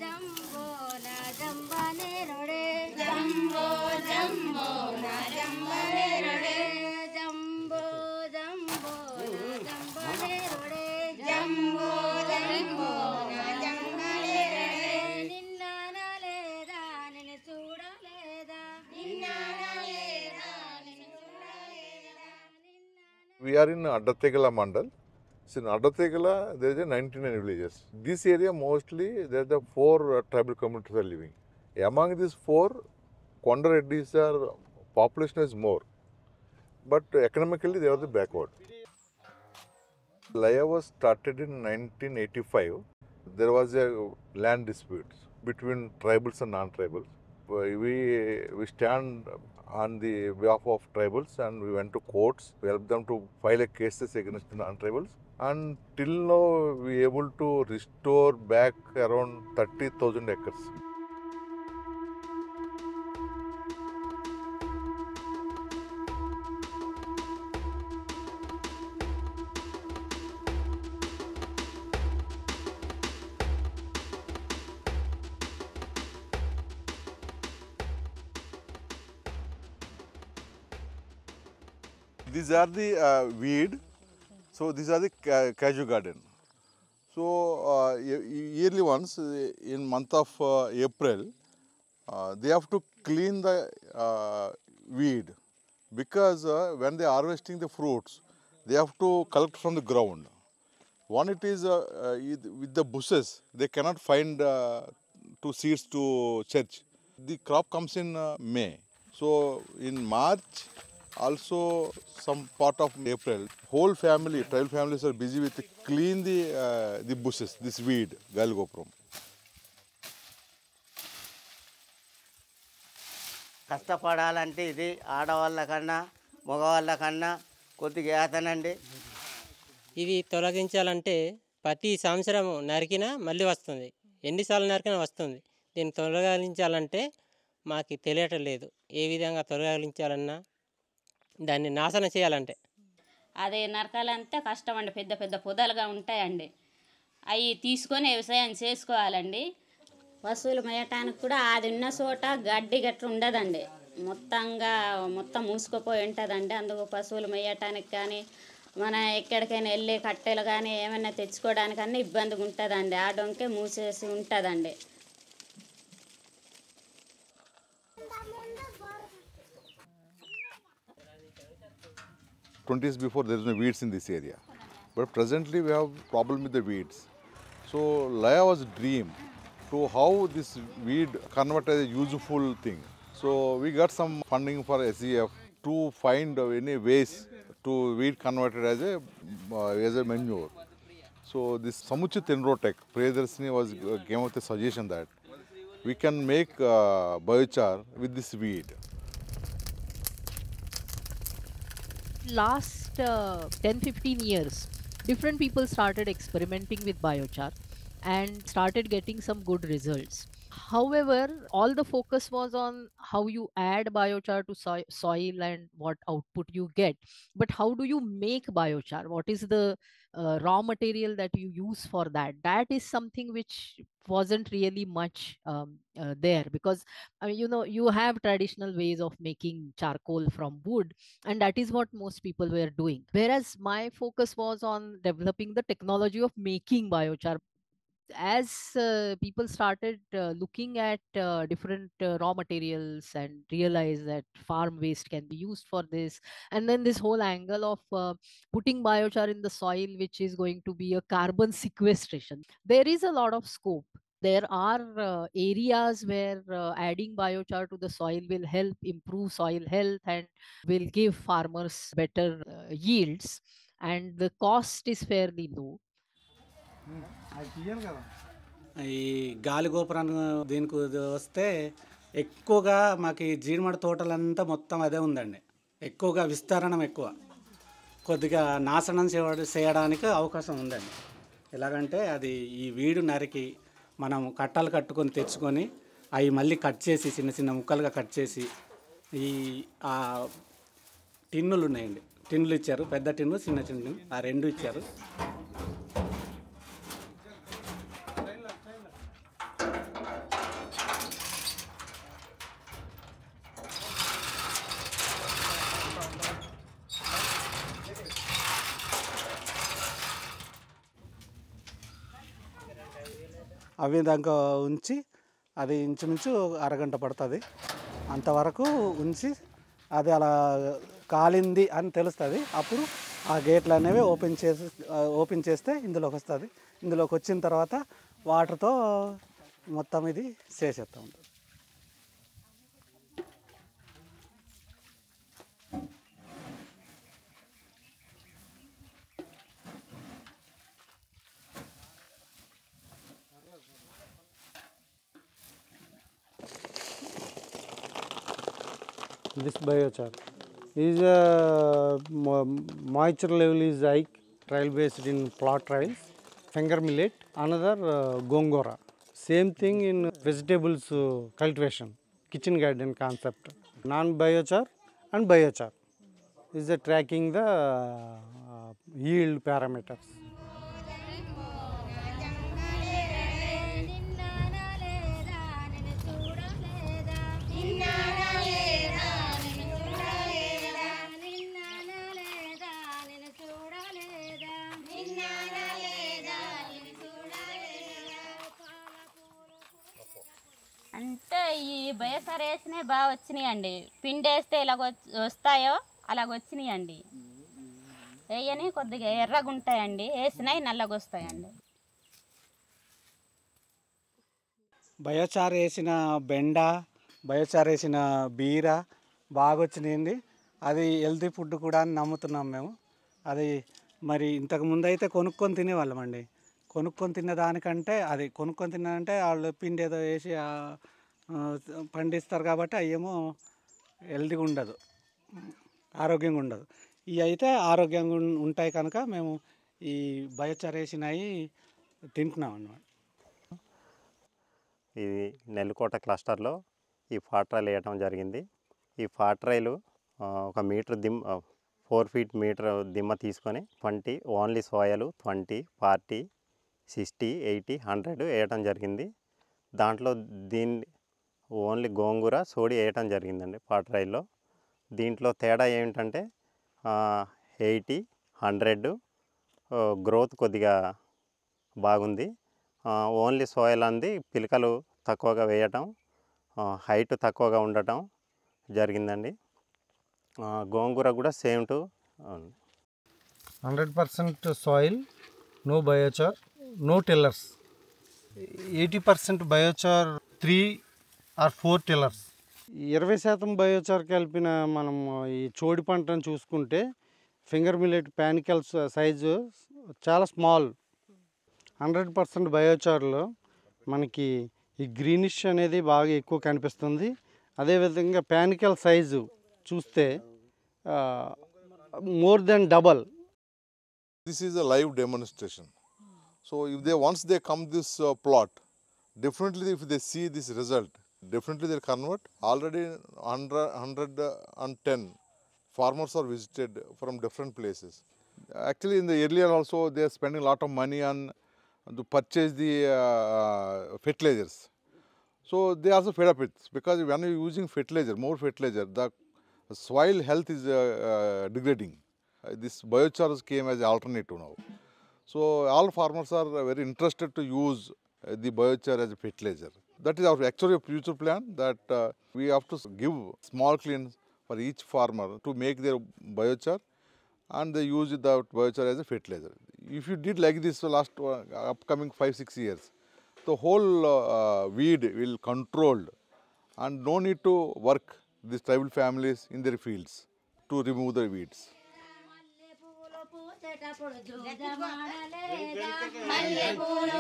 Jumbo నా జంబనేరుడే jumbo jumbo నా జంబనేరుడే jumbo jumbo నా జంబనేరుడే జంబో జంబో నా జంబనేరుడే నిన్న నాలేదా నిన్ను చూడలేదా నిన్న నాలేదా నిన్ను చూడలేదా. We are in Addategala Mandal. So in Addategala, there is a 99 villages. This area mostly, there are the 4 tribal communities are living. Among these 4, Konda Reddis are population is more, but economically they are the backward. Laya was started in 1985. There was a land dispute between tribals and non-tribals. We stand on the behalf of tribals and we went to courts. We helped them to file a cases against the non-tribals. And till now we able to restore back around 30,000 acres. These are the weed. So these are the cashew garden. So yearly once in month of April, they have to clean the weed because when they are harvesting the fruits, they have to collect from the ground. One it is with the bushes, they cannot find two seeds to church. The crop comes in May. So in March, also some part of April, whole family, tribal families are busy with clean the bushes, this weed, Galgoprum. కష్టపడాలంటే ఇది ఆడవాళ్ళ కన్నా మగవాళ్ళ కన్నా కొద్దిగా ఏతనండి. ఇవి తొలగించాలంటే ప్రతి సంవత్సరం నరికినా మళ్ళీ వస్తుంది, ఎన్నిసార్లు నరికినా వస్తుంది. దీన్ని తొలగించాలంటే మాకు తెలియటం లేదు, ఏ విధంగా తొలగించాలన్నా దాన్ని నాశనం చేయాలంటే. అదే నరకాలంటే కష్టం అండి, పెద్ద పెద్ద పొదలుగా ఉంటాయండి, అవి తీసుకొని వ్యవసాయం చేసుకోవాలండి. పశువులు మేయటానికి కూడా అది ఉన్న చోట గడ్డి గట్ల ఉండదండి, మొత్తం మూసుకుపోయి ఉంటుందండి. అందుకు పశువులు మేయటానికి కానీ మన ఎక్కడికైనా వెళ్ళే కట్టెలు కానీ ఏమైనా తెచ్చుకోవడానికి అన్నీ ఇబ్బందిగా ఉంటుందండి, ఆ డొంకే మూసేసి ఉంటుందండి. 20 years before there is no weeds in this area, but presently we have problem with the weeds. So Laya was a dream to how this weed convert as a useful thing. So we got some funding for SEF to find any ways to weed converted as a manure. So this Samuchit Enrotech, Priyadarshini was came up with a suggestion that we can make biochar with this weed. Last 10-15 years, different people started experimenting with biochar and started getting some good results. However, all the focus was on how you add biochar to soil and what output you get. But how do you make biochar? What is the raw material that you use for that? That is something which wasn't really much there, because you have traditional ways of making charcoal from wood, and that is what most people were doing. Whereas my focus was on developing the technology of making biochar. As people started looking at different raw materials and realize that farm waste can be used for this, and then this whole angle of putting biochar in the soil, which is going to be a carbon sequestration, there is a lot of scope. There are areas where adding biochar to the soil will help improve soil health and will give farmers better yields, and the cost is fairly low. ఈ గాలి గోపురాన్ని దీనికి వస్తే ఎక్కువగా మాకు ఈ జీడిమడి తోటలంతా మొత్తం అదే ఉందండి, ఎక్కువగా విస్తరణం ఎక్కువ, కొద్దిగా నాశనం చేయడానికి అవకాశం ఉందండి. ఎలాగంటే అది ఈ వీడు నరికి మనం కట్టలు కట్టుకొని తెచ్చుకొని అవి మళ్ళీ కట్ చేసి చిన్న చిన్న ముక్కలుగా కట్ చేసి ఈ టిన్నులు ఉన్నాయండి, టిన్నులు ఇచ్చారు, పెద్ద టిన్ను చిన్న టిన్ను, ఆ రెండు ఇచ్చారు. అవి దాకా ఉంచి అది ఇంచుమించు అరగంట పడుతుంది. అంతవరకు ఉంచి అది అలా కాలింది అని తెలుస్తుంది. అప్పుడు ఆ గేట్లు అనేవి ఓపెన్ చేస్తే ఇందులోకి వస్తుంది. ఇందులోకి వచ్చిన తర్వాత వాటర్తో మొత్తం ఇది చేసేస్తూ ఉంటుంది. This biochar is moisture level is high, trial based in plot trials. Finger millet, another gongora. Same thing in vegetables cultivation, kitchen garden concept. Non-biochar and biochar is tracking the yield parameters. అంటే ఈ బయోసార్ వేసినవి బాగా వచ్చినాయండి. పిండి వేస్తే ఇలాగ వస్తాయో అలాగ వచ్చినాయండి. వేయని కొద్దిగా ఎర్రగా ఉంటాయండి, వేసినవి నల్లగా వస్తాయండి. బయోచార్ వేసిన బెండ, బయోచార్ వేసిన బీర బాగా వచ్చినాయండి. అది హెల్తీ ఫుడ్ కూడా అని నమ్ముతున్నాం మేము. అది మరి ఇంతకుముందు అయితే కొనుక్కొని తినేవాళ్ళం అండి. కొనుక్కొని తిన్న దానికంటే అది కొనుక్కొని తిన్నారంటే వాళ్ళు పిండి ఏదో వేసి పండిస్తారు కాబట్టి అవేమో హెల్తీగా ఉండదు, ఆరోగ్యంగా ఉండదు. ఇవి అయితే ఆరోగ్యంగా ఉంటాయి కనుక మేము ఈ బయోచార్ వేసినవి తింటున్నాం అన్నమాట. ఇది నెల్లికోట క్లస్టర్లో ఈ ఫాట్రాయిల్ వేయటం జరిగింది. ఈ ఫాట్రాయిల్ 1 మీటర్ 4 ఫీట్ మీటర్ దిమ్మ తీసుకొని 20 ఓన్లీ సోయలు 20, 40, 60, 80, 100 వేయటం జరిగింది. దాంట్లో దీన్ని ఓన్లీ గోంగూర సోడి వేయటం జరిగిందండి ఫాట్రాయిల్లో. దీంట్లో తేడా ఏమిటంటే 80, 100 గ్రోత్ కొద్దిగా బాగుంది. ఓన్లీ సోయల్ అంది పిలకలు తక్కువగా వేయటం, హైట్ తక్కువగా ఉండటం జరిగిందండి. గోంగూర కూడా same to 100% soil, no biochar, no tillers. 80% biochar, 3 or 4 tillers. 20% biochar కలిపిన మనం ఈ చోడి పంటను చూసుకుంటే ఫింగర్ మిల్లెట్ ప్యానికల్స్ సైజు చాలా స్మాల్. 100% బయోచార్లో మనకి ఈ గ్రీనిష్ అనేది బాగా ఎక్కువ కనిపిస్తుంది. అదేవిధంగా ప్యానికల్ సైజు చూస్తే more than double. This is a live demonstration. So if once they come this plot, definitely if they see this result, definitely they'll convert. Already 110 farmers are visited from different places. Actually in the earlier also they are spending a lot of money on to purchase the fertilizers. So they also fed up with, because when you are using fertilizer, more fertilizer, the soil health is degrading. This biochar came as an alternative now. So all farmers are very interested to use the biochar as a fertilizer. That is our actually future plan, that we have to give small cleans for each farmer to make their biochar, and they use the biochar as a fertilizer. If you did like this last upcoming 5-6 years, the whole weed will controlled, and no need to work these tribal families in their fields to remove the weeds. మల్లె పూల